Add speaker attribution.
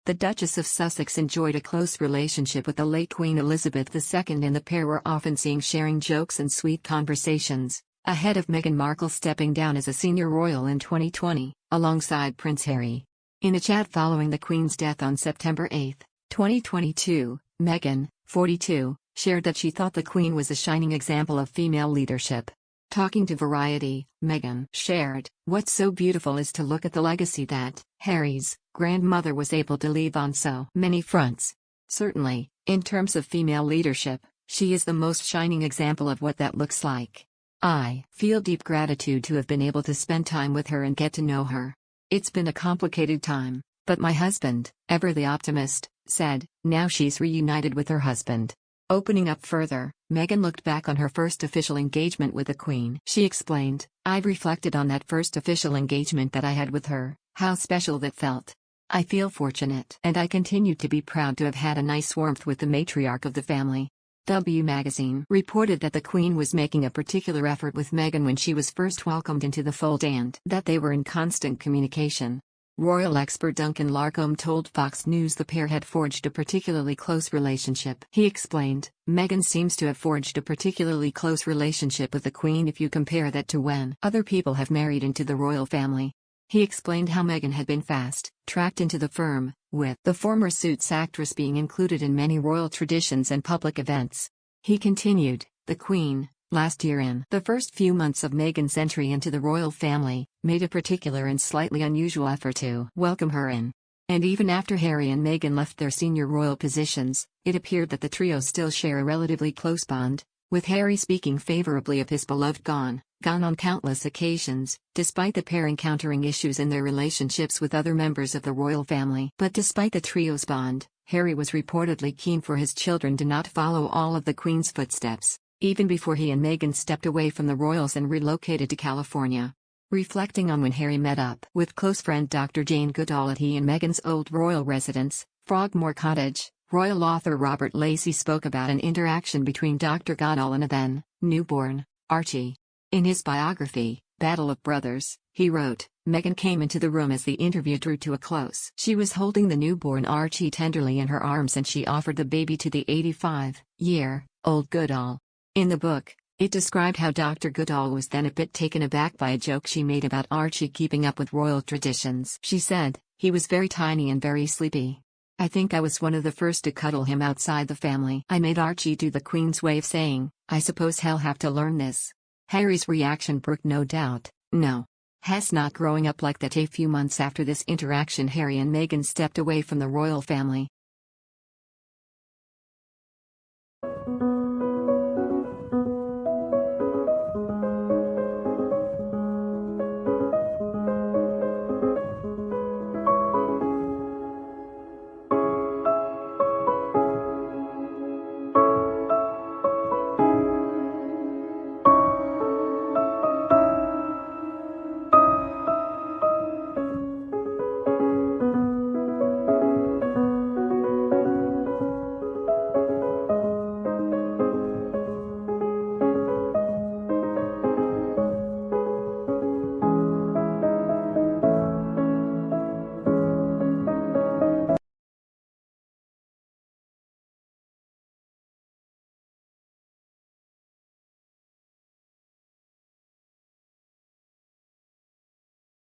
Speaker 1: The Duchess of Sussex enjoyed a close relationship with the late Queen Elizabeth II, and the pair were often seen sharing jokes and sweet conversations, ahead of Meghan Markle stepping down as a senior royal in 2020, alongside Prince Harry. In a chat following the Queen's death on September 8, 2022, Meghan, 42, shared that she thought the Queen was a shining example of female leadership. Talking to Variety, Meghan shared, "What's so beautiful is to look at the legacy that Harry's grandmother was able to leave on so many fronts. Certainly, in terms of female leadership, she is the most shining example of what that looks like. I feel deep gratitude to have been able to spend time with her and get to know her. It's been a complicated time, but my husband, ever the optimist, said, now she's reunited with her husband." Opening up further, Meghan looked back on her first official engagement with the Queen. She explained, "I've reflected on that first official engagement that I had with her, how special that felt. I feel fortunate, and I continue to be proud to have had a nice warmth with the matriarch of the family." W magazine reported that the Queen was making a particular effort with Meghan when she was first welcomed into the fold and that they were in constant communication. Royal expert Duncan Larcombe told Fox News the pair had forged a particularly close relationship. He explained, "Meghan seems to have forged a particularly close relationship with the Queen if you compare that to when other people have married into the royal family." He explained how Meghan had been fast-tracked into the firm, with the former Suits actress being included in many royal traditions and public events. He continued, "The Queen, last year in the first few months of Meghan's entry into the royal family, made a particular and slightly unusual effort to welcome her in. And even after Harry and Meghan left their senior royal positions, it appeared that the trio still share a relatively close bond, with Harry speaking favorably of his beloved gone on countless occasions, despite the pair encountering issues in their relationships with other members of the royal family. But despite the trio's bond, Harry was reportedly keen for his children to not follow all of the Queen's footsteps, even before he and Meghan stepped away from the royals and relocated to California. Reflecting on when Harry met up with close friend Dr. Jane Goodall at he and Meghan's old royal residence, Frogmore Cottage, royal author Robert Lacey spoke about an interaction between Dr. Goodall and a then-newborn Archie. In his biography, Battle of Brothers, he wrote, "Meghan came into the room as the interview drew to a close. She was holding the newborn Archie tenderly in her arms and she offered the baby to the 85-year-old Goodall." In the book, it described how Dr. Goodall was then a bit taken aback by a joke she made about Archie keeping up with royal traditions. She said, "He was very tiny and very sleepy. I think I was one of the first to cuddle him outside the family. I made Archie do the Queen's way of saying, 'I suppose he'll have to learn this.'" Harry's reaction brooked no doubt. No. Has not growing up like that. A few months after this interaction, Harry and Meghan stepped away from the royal family.